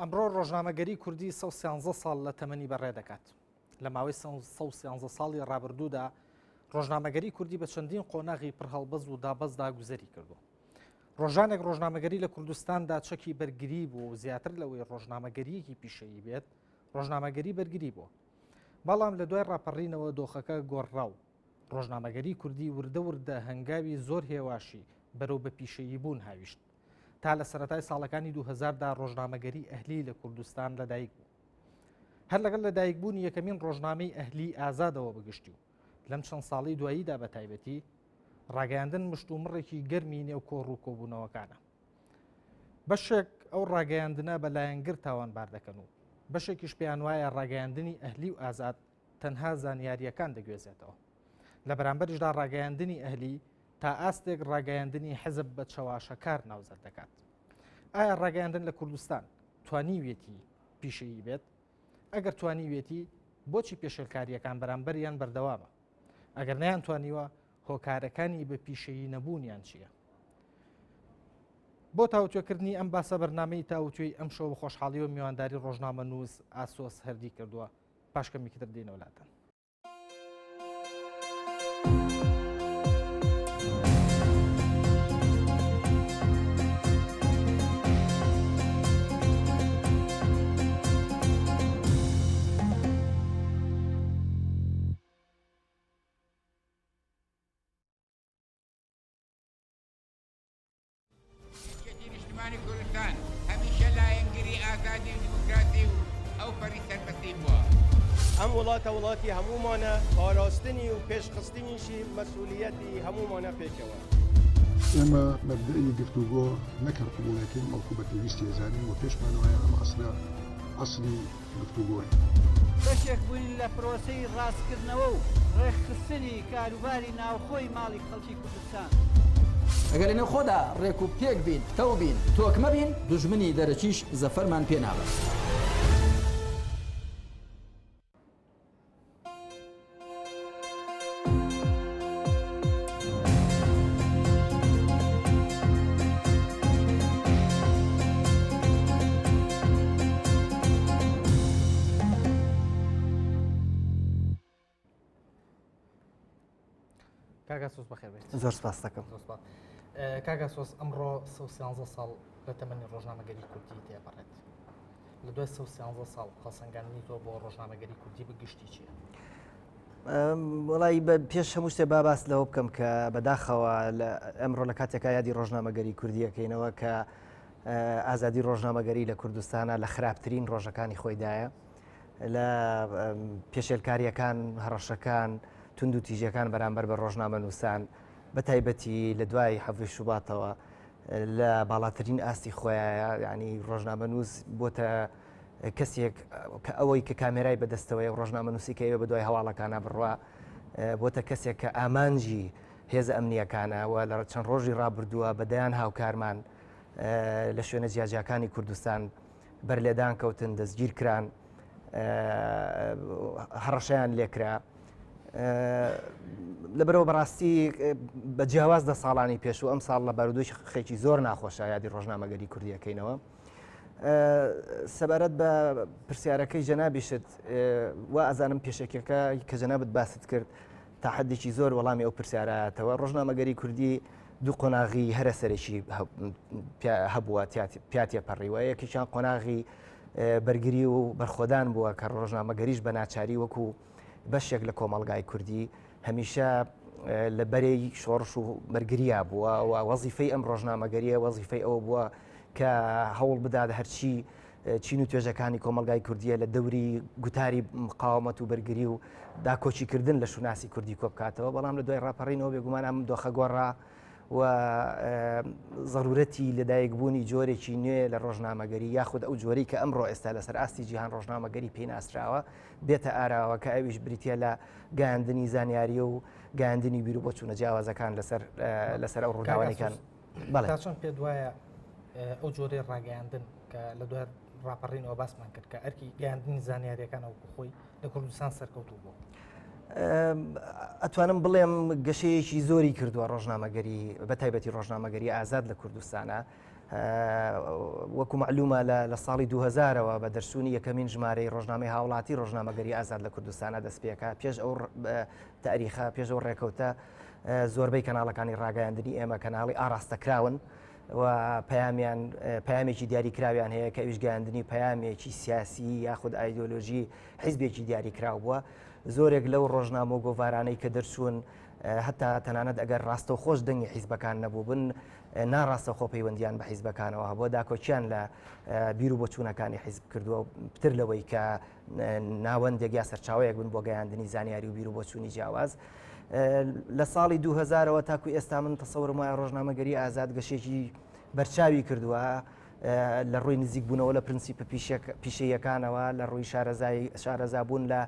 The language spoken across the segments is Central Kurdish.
ئەمڕۆ ڕۆژنامەگەری کوردی 113 ساڵ لە تەمەنی بەڕێ دەکات. لە ماوەی 113 ساڵی ڕابردوودا ڕۆژنامەگەری کوردی بە چەندین قۆناغی پڕهەڵبەز و دابەزدا گوزەری کردو. ڕۆژانێک ڕۆژنامەگەری لە کوردستاندا چەکی بەرگری بوو و زیاتر لەوەی ڕۆژنامەگەریەکی پیشەیی بێت ڕۆژنامەگەری بەرگری بووە. بەڵام لە دوای ڕاپەڕینەوە دۆخەکە گۆڕاو. ڕۆژنامەگەری کوردی وردە وردە هەنگاوی زۆر هێواشی بەرەو بە پیشەیی بوون هاویشت. تا لە سەرەتای ساڵەکانی 2000دا ڕۆژنامەگەری ئەهلی لە کوردستان لەدایک بوو. هەر لەگەڵ لەدایکبوونی یەکەمین ڕۆژنامەی ئەهلی ئازادەوە بگشتی و لەم چەند ساڵی دواییدا بە تایبەتی ڕاگەیاندن مشت و مڕێکی گەرمی نێو کۆڕ و کۆبوونەوەکانە. بەشێک ئەو ڕاگەیاندنە بەلایەنگر تاوانبار دەکەن و بەشێکیش پێیان وایە ڕاگەیاندنی ئەهلی و ئازاد تەنها زانیاریەکان دەگوێزێتەوە. لە بەرامبەرشدا ڕاگەیاندنی ئەهلی تا ئاستێک ڕاگەیاندنی حزب بە چەواشەکار ناوزەر دەکات. ئایا ڕاگەیاندن لە کوردستان توانیوێتی پیشەیی بێت؟ ئەگەر توانیوێتی بۆچی پێشێلکاریەکان بەرامبەریان بەردەوامە؟ ئەگەر نیان توانیوە هۆکارەکانی بە پیشەیی نەبوونیان چییە؟ بۆ تاوتوێکردنی ئەم باسە بەرنامەی تاوتوێی ئەم شەو بە خۆشحاڵی و میوانداری ڕۆژنامە نووس ئاسۆس هەردی کردووە. پاشکەمی تر دێنەوەلاتەن. کوردستان هەمیشە لایەنگری ئازادی و دیموکراسی و ئەو پەری سەربەستی بووە. ئەم وڵاتی هەمومانە پاراستنی و پێشخستنیشی مەسئولیەتی هەمومانە پێکەوە. ئێمە مەبدەئی گفتوگۆ نەکرد قبوڵەکەین بەڵکو بە پێویستی ێزانین و پێشمان وایە ئەمە ئەسلی گفتوگۆی. بەشێک بووین لە پرۆسەی ڕاستکردنەوە و ڕێکخستنی کاروباری ناوخۆی ماڵی خەڵکی کوردستان. ئەگەر لەنێو خۆدا ڕێک و پێک بین تەو بین تۆکمە بین دوژمنی دەرەچیش زەفەرمان پێ ناوە. کاگاسۆس بەخێر بێت. زۆر سپاس دەکەم. کاگاسۆس ئەمڕۆ 113 ساڵ لە تەمەنی ڕۆژنامەگەری کوردی تێپەڕێت. لە دوای 113 ساڵ هەڵسەنگاندنی تۆ بۆ ڕۆژنامەگەری کوردی بگشتی چییە؟ وڵی پێش هەموو شتێ باس لەوە بکەم کە بەداخەوە ئەمڕۆ لە کاتێکا یادی ڕۆژنامەگەری کوردیەکەینەوە کە ئازادی ڕۆژنامەگەری لە کوردستانە لە خراپترین ڕۆژەکانی خۆیدایە لە پێشێلکاریەکان هەڕەشەکان تونند و تیژەکان بەرامبەر بە ڕۆژنامە نووسان بە تایبەتی لە دوای حەڤی شوباتەوە لە باڵاترین ئاستی خۆیایە ینی ڕۆژنامە نووس بۆتە کەسێک کە ئەوەی کە کامێرای بەدەستەوەی ڕۆژنامە نووسیکەوە بە دوای هەواڵەکانە بڕوا بۆتە کەسێک کە ئامانجی هێز ئەمنیەکانەوە لە چەند ڕۆژی ڕابردووە بەدەیان هاوکارمان لە شوێنە جیاجیەکانی کوردستان بەرلێدان کەوتن دەستگیر کران هەڕەشەیان لێکرا. لەبەرەوە بەڕاستی بە جیاواز 10 ساڵانی پێش و ئەم ساڵ لە بارودۆی خێکی زۆر ناخۆشە یادی ڕۆژنامەگەری کوردیەکەینەوە. سەبارەت بە پرسیارەکەی جەنابیشت وا ئەزانم پێشێکەکە کە جەنابەت باست کرد تا حەدێکی زۆر وەڵامی ئەو پرسیارەتەوە. ڕۆژنامەگەری کوردی دوو قۆناغی هەرە سەرێکی هەبووە پیاتێ پەڕیوە. یەکیشان قۆناغی بەرگری و بەرخۆدان بووە کە ڕۆژنامەگەریش بە ناچاری وەکو بەشێک لە کۆمەڵگای کوردی هەمیشە لە بەرەی شۆڕش و مەرگریە بووە و وەزیفەی ئەم ڕۆژنامەگەریە وەزیفەی ئەوە بووە کە هەوڵ بدات هەرچی چین و توێژەکانی کۆمەلگای کوردیە لە دەوری گوتاری مقاومەت و بەرگری و داکۆچیکردن لە شوناسی کوردی کۆ بکاتەوە. بەڵام لە دوای ڕاپەڕینەوە بێگومان ئەم دۆخە گۆڕا و ضرورەتی لەدایکبوونی جۆرێکی نوێ لە ڕۆژنامەگەری یاخود ئەو جۆرەی کە ئەمڕۆ ئێستا لەسەر ئاستی جیهان ڕۆژنامەگەری پێی ناسراوە بێتە ئاراوە کە ئەویش بریتە لە گەیاندنی زانیاری و گەیاندنی بیر و بۆچوونە جیاوازەکان لەسەر ئەو ڕووداوانەکان. تا چۆن پێ وایە ئەو جۆرەی ڕاگەیاندن کە لە دوای ڕاپەڕینەوە باسمان کرد کە ئەرکی گەیاندنی زانیاریەکان ئەوکو خۆی لە کوردستان سەرکەوتوو بوو؟ ئەتوانم بڵێم گەشەیەکی زۆری کردووە ڕۆژنامەگەری بە تایبەتی ڕۆژنامەگەری ئازاد لە کوردستانە وەکو معلومە لە ساڵی 2000ەوە بە دەرچوونی یەکەمین ژمارەی ڕۆژنامەی هاوڵاتی ڕۆژنامەگەری ئازاد لە کوردستانە دەست پێکە پێش ئەو تاریخە پێش ئەو ڕێکەوتە زۆربەی کەناڵەکانی ڕاگەیاندنی ئێمە کەناڵی ئاراستەکراون و پەیامێکی دیاریکراویان هەیە کە ئەویشگەاندنی پەیامێکی سیاسی یاخود ئایدۆلۆژی حیزبێکی دیاریکراو بووە زۆرێک لەو ڕۆژنامە و گۆڤارانەی کە دەرچوون هەتا تەنانەت ئەگەر ڕاستە و خۆش دەنگی حیزبەکان نەبوو بن ناڕاستە خۆپەیوەندیان بە حیزبەکانەوە بۆ داکۆچیان لە بیر و بۆچوونەکانی حیزب کردووە پتر لەوەی کە ناوەندێک یا سەرچاوەیەک بن بۆ گەیاندنی زانیاری و بیر و بۆچوونی جیاواز لە ساڵی 2000ەوە تاکو ئێستا من تەسەورم وایە ڕۆژنامەگەری ئازاد گەشێکی بەرچاوی کردووە لە ڕووی نزیک بوونەوە لە پرینسیپە پیشەیەکانەوە لە ڕووی شارەزابوون لە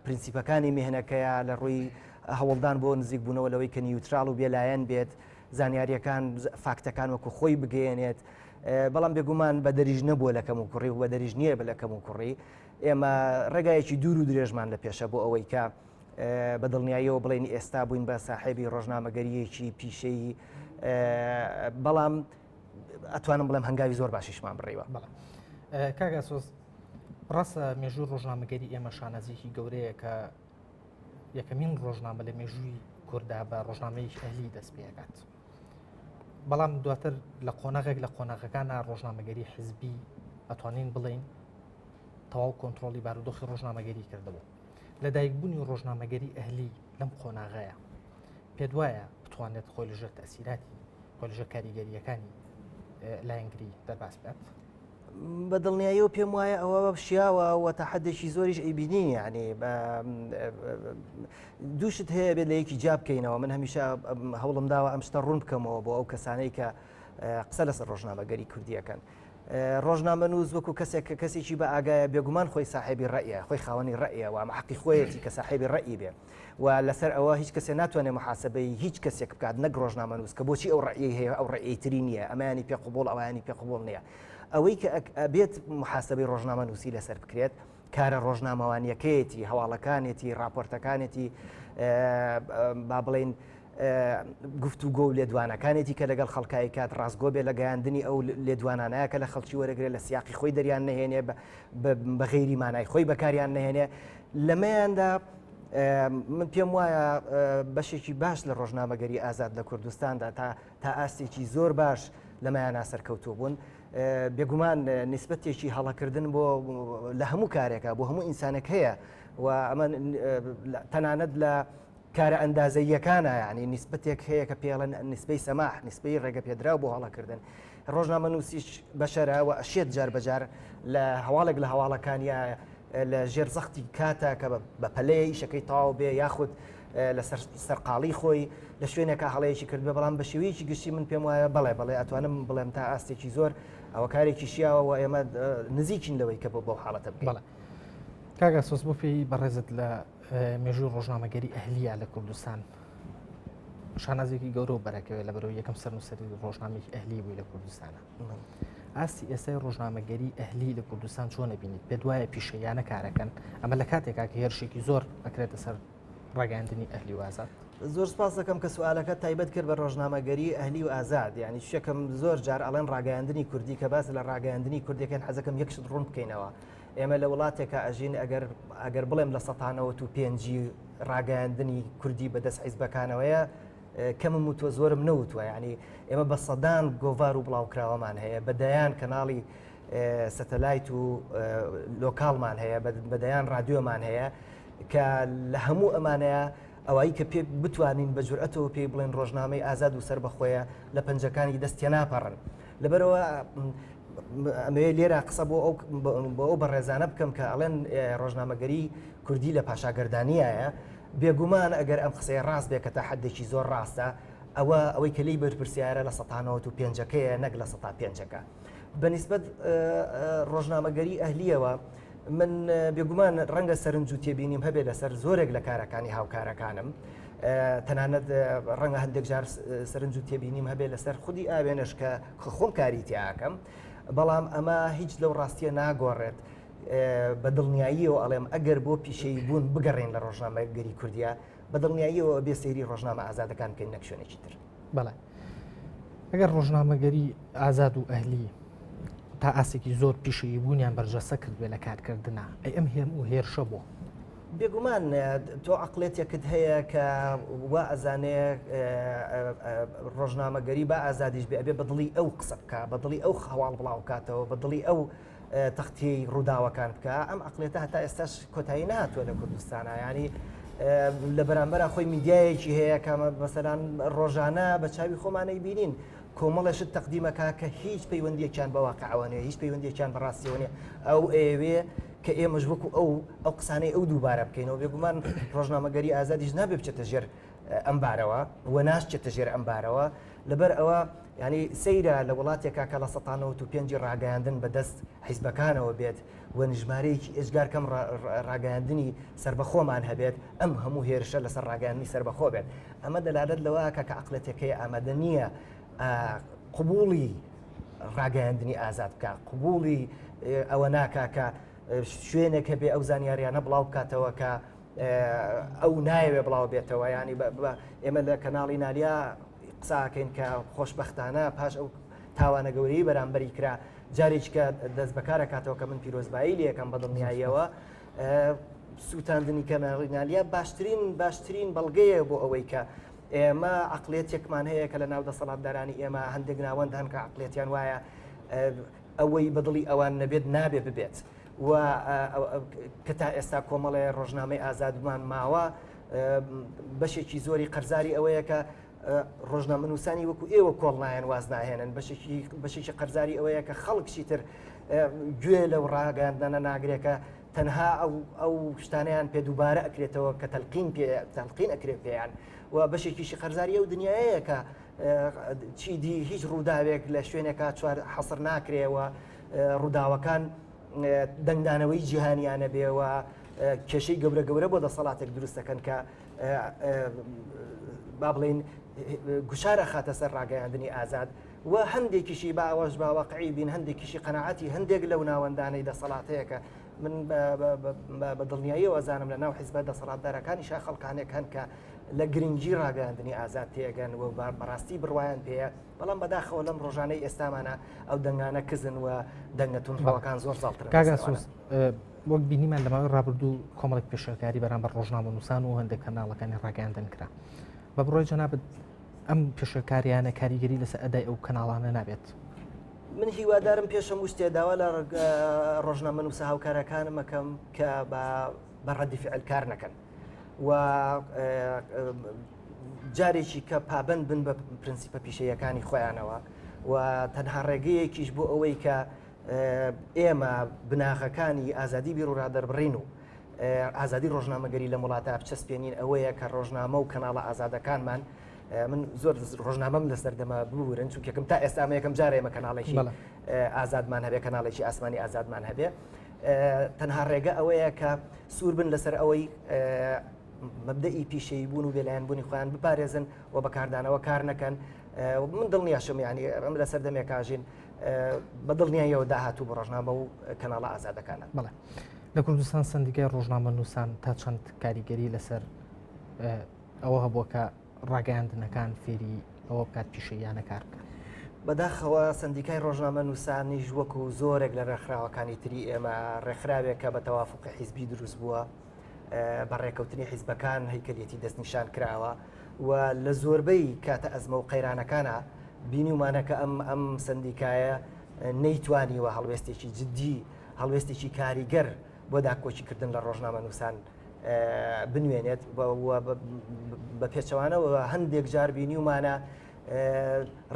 پرینسیپەکانی مێهنەکەیە لە ڕووی هەوڵدان بۆ نزیک بوونەوە لەوەی کە نیوترال و بێلایەن بێت زانیاریەکان فاکتەکان وەکو خۆی بگەێنێت بەڵام بێگومان بە دەریژ نەبووە لە کەم و کوڕی و بە دەریژ نییە بە لە کەم و کوڕی ئێمە ڕێگایەکی دوور و درێژمان لە پێشە بۆ ئەوەی کە بە دڵنیاییەوە بڵێنی ئێستا بووین بە ساحێبی ڕۆژنامەگەریەکی پیشەی بەڵام ئەتوانم بڵێم هەنگاوی زۆر باشیشمان بڕێوە کاگا سۆز ڕاستە مێژووی ڕۆژنامەگەری ئێمە شانەزیێکی گەورەیە کە یەکەمین ڕۆژنامە لە مێژووی کووردا بە ڕۆژنامەیەکی ئەهلی دەست پێکات بەڵام دواتر لە قۆناغێک لە قۆناغەکانە ڕۆژنامەگەری حزبی ئەتوانین بڵین تەواو کۆنتترۆلی بارودۆخی ڕۆژنامەگەری کردبوو لە دایکبوونی ڕۆژنامەگەری ئەهلی لەم قۆناغەیە پێت وایە بتوانێت خۆی لەژێر تەسیراتی خۆی لەژێر کاریگەریەکانی لایەنگری دەرباس بێت بە دڵنیاییەوە پێم وایە ئەوە شیاوە و تا حدێکی زۆریش ئەیبینی یعنی دووشت هەیە بێت لە یەکی جا بکەینەوە من هەمیشە هەوڵم داوە ئەم شتە ڕوون بکەمەوە بۆ ئەو کەسانەی کە قسە لەسەر ڕۆژنامەگەری کوردیەکەن ڕۆژنامە نووس وەکو کەسێک کە کەسێکی بە ئاگایە بێگومان خۆی ساحێبی ڕەیە خۆی خاوەنی ڕەیە و ئەمە حەقی خۆیەتی کە ساحێبی ڕەئی بێ و لەسەر ئەوە هیچ کەسێ ناتوانێت محاسبەی هیچ کەسێک بکات نەک ڕۆژنامە نووس کە بۆچی ئەو ڕەئی هەیە ئەو ڕەئیتری نییە ئەمانی پێقبوڵ ئەوانی پێقبوڵ نییە ئەوەی کە بێت محاسبەی ڕۆژنامە نووسی لەسەر بکرێت کارە ڕۆژنامەوانیەکەیەتی هەواڵەکانێتی راپۆرتەکانێتی با بڵێن گفتوگۆ و لێدوانەکانێتی کە لەگەڵ خەڵکایی کات ڕاستگۆ بێ لە گەیاندنی ئەو لێدوانانەیە کە لە خەڵکی وەرەگرێت لە سیاقی خۆی دەریان نەهێنێ بە غەیری مانای خۆی بەکاریان نەهێنێ لەمەیاندا من پێم وایە بەشێکی باش لە ڕۆژنامەگەری ئازاد لە کوردستاندا تا ئاستێکی زۆر باش لەمەیانە سەرکەوتوو بوون بێگومان نیسبەتێکی هەڵەکردن بۆ لە هەموو کارێکە بۆ هەموو ئینسانێک هەیە و ئەمە تەنانەت لە کارە ئەندازەیەکانە یعنی نیسبەتێک هەیە کە پێڵەن نیسبەی سەماح نیسبەی ڕێگە پێدراو بۆ هەڵەکردن ڕۆژنامە نووسیش بەشەرە و ئەشێت جار بەجار لە هەواڵێک لە هەواڵەکانیا لە ژێر زەختی کاتە کە بە پەلەی شەکەی تاو بێ یاخود لە سەرقاڵی خۆی لە شوێنێکە هەڵەیەکی کرد بەڵام بە شێوەیەکی گشتی من پێم وایە بەڵێ ئەتوانم بڵێم تا ئاستێکی زۆر ئەوە کارێکی شیاوە و ئێمە نزیکین لەوەی کە بۆ حاڵەتە بڵێ کاگا سۆز بۆ پێی بەڕێزت لە مێژووی ڕۆژنامەگەری ئەهلیە لە کوردستان شانازێکی گەورە و بەرەکەوێت لە بەرەوەی یەکەم سەرنووسەری ڕۆژنامەی ئەهلی بووی لە کوردستانە ئاستی ئێستای ڕۆژنامەگەری ئەهلی لە کوردستان چۆن نەبینیت پێت وایە پیشەیانە کارەکەن ئەمە لە کاتێکا کە هێرشێکی زۆر ئەکرێتە سەر ڕاگەاندنی ئەهلی و ئازاد زۆر سپاس دەکەم کە سوالەکە تایبەت کرد بە ڕۆژنامەگەری ئەهلی و ئازاد یعنی شەکەم زۆر جار ئەڵێن ڕاگەاندنی کوردی کە باس لە ڕاگەاندنی کوردیەکەن حەزەکەم یەکشت ڕوون بکەینەوە ئێمە لە وڵاتێکە ئەژین ئەگەر بڵێم لە 1995 ڕاگەاندنی کوردی بەدەست حیزبەکانەوەیە کەمم وتوە زۆرم نەوتوە یعنی ئێمە بە سەدان گۆڤار و بڵاوکراوەمان هەیە بەدەیان کەناڵی سەتەلایت و لۆکاڵمان هەیە بەدەیان رادیۆمان هەیە کە لە هەموو ئەمانەیە ئەوەی کە پێ بتوانین بە جورئەتەوە پێی بڵێن ڕۆژنامەی ئازاد و سەر بەخۆیە لە پەنجەکانی دەستیە ناپەڕن لەبەرەوە ئەمەوێ لێرە قسە بۆ ئەو بەڕێزانە بکەم کە ئەڵێن ڕۆژنامەگەری کوردی لە پاشاگەردانیایە بێگومان ئەگەر ئەم قسەی ڕاست بێ کە تا حدێکی زۆر ڕاستە ئەوەی کە لی بەرپرسیارە لە 1995ەکەیە نەک لە 105ەکە بەنسبەت ڕۆژنامەگەری ئەهلیەوە من بێگومان ڕەنگە سەرنج و تێبینیم هەبێ لەسەر زۆرێک لە کارەکانی هاوکارەکانم تەنانەت ڕەنگە هەندێک جار سەرنج و تێبینیم هەبێ لەسەر خودی ئاوێنش کە خۆم کاری تیاکەم بەڵام ئەمە هیچ لەو ڕاستیە ناگۆڕێت بە دڵنیاییەوە ئەڵێم ئەگەر بۆ پیشەی بوون بگەڕێن لە ڕۆژنامەگەری کوردیا بە دڵنیاییەوە بێ سەیری ڕۆژنامە ئازادەکان بکەین نەک شوێنێکی تر بەڵێ ئەگەر ڕۆژنامەگەری ئازاد و ئەهلی تا ئاسێکی زۆر پیشەیی بوونیان بەرجەسە کرد بێ لە کارکردنا ئەم هێم و هێرشە بوو بێگومان تۆ عقلێتێکت هەیە کە وا ئەزانێ ڕۆژنامەگەری بە ئازادیش بێ ئەبێ بەدڵی ئەو قسە بکە بەدڵی ئەو هەواڵ بڵاو کاتەوە بەدڵی ئەو تەختی ڕووداوەکان بکە ئەم عقلێتە هەتا ئێستاش کۆتایی نهاتووە لە کوردستانە ینی لە بەرامبەر خۆی میدیایەکی هەیە کە مەسەلان ڕۆژانە بە چاوی خۆمانەی بینین کۆمەڵەشت تەقدیمەکە کە هیچ پەیوەندیەکیان بە واقعوانێ هیچ پەیوەندیەکیان بەڕاستیەوەنێ ئەو ئێوێ کە ئێمەش وەکو ئەو قسانەی ئەو دووبارە بکەینەوە بێگومان ڕۆژنامەگەری ئازادیش نابێ بچێتە ژێر ئەمبارەوە و ناشچێتە ژێر ئەمبارەوە لەبەر ئەوە ینی سەیرە لە وڵاتێکا کە لە 1995 ڕاگەیاندن بەدەست حیزبەکانەوە بێت و نژمارەیەکی ئێجگار کەم ڕاگەیاندنی سربەخۆمان هەبێت ئەم هەموو هێرشە لەسەر ڕاگەیاندنی سربەخۆ بێت ئەمە دەلالەت لەوە کە عقلەتەکەی ئامادە نییە قبوڵی ڕاگەیاندنی ئازاد بکە قبوڵی ئەوە ناکا کە شوێنێک هەبێ ئەو زانیاریانە بڵاو بکاتەوە کە ئەو نایەوێ بڵاو بێتەوە ینی ئێمە لە کەناڵی نالیا قساکەین کە خۆشببختانە پاش ئەو تاوانە گەورەی بەرامبەری کرا جارێککە دەست بەکارە کاتەوە کە من پیرۆزبایی لەکەم بەدڵنیاییەوە سووتاندنی کەناڵی نالیا باشترین بەڵگەیە بۆ ئەوەی کە ئێمە عقلێتێکمان هەیە کە لە ناو دەسەڵاتدارانی ئێمە هەندێک ناوەند هەن کە عقلێتیان وایە ئەوەی بەدڵی ئەوان نەبێت نابێ ببێت و کە تا ئێستا کۆمەڵێ ڕۆژنامەی ئازادمان ماوە بەشێکی زۆری قەرزاری ئەوەیە کە ڕۆژنامەنووسانی وەکو ئێوە کۆڵنایەن واز ناهێنن بەشێکی قەرزاری ئەوەیە کە خەڵکشی تر گوێ لەو ڕاگەاندنە ناگرێکە تەنها ئەو شتانیان پێ دووبارە ئەکرێتەوە کە تەلقین ئەکرێت پێیان و بەشێکیشی قەرزاری ئەو دنیاەیە کە چیدی هیچ ڕووداوێک لە شوێنێکە چوار حەسر ناکرێەوە ڕووداوەکان دەنگدانەوەی جیهانیانە بێەوە کێشەی گەورە بۆ دەسەڵاتێک دروستەکەن کە با بڵین گوشارە خاتە سەر ڕاگەیاندنی ئازاد و هەندێکیشی باوەش باواقعی بین هەندێکیشی قەنەعەتی هەندێک لەو ناوەندانەی دەسەڵاتەیە کە من بە دڵنیاییەوە زانم لە ناو حیزبە دەسەڵاتدارەکانیشا خەڵکانێک هەن کە لە گرنگی ڕاگەاندنی ئازاد تێگەن و بەڕاستی بڕوایان پێەیە بەڵام بەداخەوە لەم ڕۆژانەی ئێستامانە ئەو دەنگانە کزن و دەنگەتون ڕەوەکان زۆر ساڵتر وەک بینیمان لەماوەی ڕابردوو کۆمەڵێک پێشەکاری بەرامبەر ڕۆژنامەنووسان و هەندێک کەناڵەکانی ڕاگەاندن کرا بە بڕۆی جەنابەت ئەم پێشەکاریانە کاریگەری لەسەر ئەدای ئەو کەناڵانە نابێت من هیوادارم پێشەم وشتێداوە لە ڕۆژنامەنووسە هاوکارەکانم ئەەکەم کە بە ڕەدی فعل کار نەکەن و جارێکی کە پابند بن بە پرینسیپە پیشەیەکانی خۆیانەوە و تەنها ڕێگەیەکیش بۆ ئەوەی کە ئێمە بناغەکانی ئازادی بیرڕا دەربڕین و ئازادی ڕۆژنامەگەری لە وڵاتە بچەسپێنین ئەوەیە کە ڕۆژنامە و کەناڵە ئازادەکانمان من زۆر ڕۆژنامەم لەسەر دەمە بورن چونکەکەم تا ئێستا یەکەم جارە ئێمە کەناڵێکی ئازادمان هەبێ کەناڵێکی ئاسمانی ئازادمان هەبێ تەنها ڕێگە ئەوەیە کە سوور بن لەسەر ئەوەی مەبدەئی پیشەی بوون و بێلایەنبوونی خۆیان بپارێزن و بەکاردانەوە کار نەکەن من دڵنیاشم ینی ئەم لەسەر دەمێکاژین بە دڵنیاییەوە داهاتوو بە ڕۆژنامە و کەناڵە ئازادەکانە بڵێ لە کوردستان سندیکای ڕۆژنامەنووسان تا چەند کاریگەری لەسەر ئەوە هەبووە کە ڕاگەیاندنەکان فێری ئەوە بکات پیشەیانە کار بکات بەداخەوە سندیکای ڕۆژنامەنووسانیش وەکو زۆرێک لە ڕێکخراوەکانی تری ئێمە ڕێکخراوێک کە بە تەوافقی حیزبی دروست بووە بە ڕێکەوتنی حیزبەکان هەیکەلێتی دەستنیشان کراوە و لە زۆربەی کاتە ئەزمە و قەیرانەکانە بینیمانە کە ئەم سندیکایە نەیتوانیوە هەڵوێستێکی جددی هەڵوێستێکی کاریگەر بۆ داکۆچیکردن لە ڕۆژنامەنووسان بنوێنێت بە پێچەوانەوە هەندێک جار بینیومانە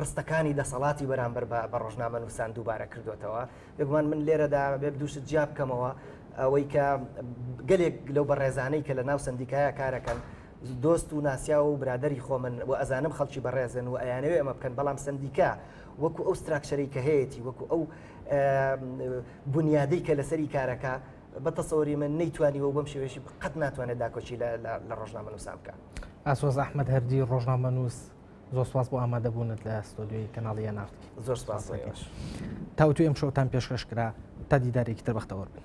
ڕستەکانی دەسەڵاتی بەرامبەر بە ڕۆژنامەنووسان دووبارە کردوێتەوە بگومان من لێرەدا بێ دووشت جیا بکەمەوە ئەوەی کە گەلێک لەو بەڕێزانەی کە لە ناو سندیکایە کارەکەن دۆست و ناسیا و برادری خۆ من و ئەزانم خەڵکی بەڕێزن و ئەیانەوێ ئەمە بکەن بەڵام سندیکا وەکو ئەو ستراکشەری کە هەیەی وەکو ئەو بنیادەی کە لەسەری کارەکە بە تەسەوری من نەیتوانی و بەم شێوەیەشی قەت ناتوانێت داکۆچی لە ڕۆژنامەنووسان بکە. ئاسۆز ئەحمەد هەردی ڕۆژنامەنووس زۆر سپاس بۆ ئامادەبوونت لە ستۆدیۆی کەناڵی یانارتی. زۆر سپاس. تاوتوی ئەم شەوتان پێشکەش کرا تا دیدارێکی تر بەختەوەربن.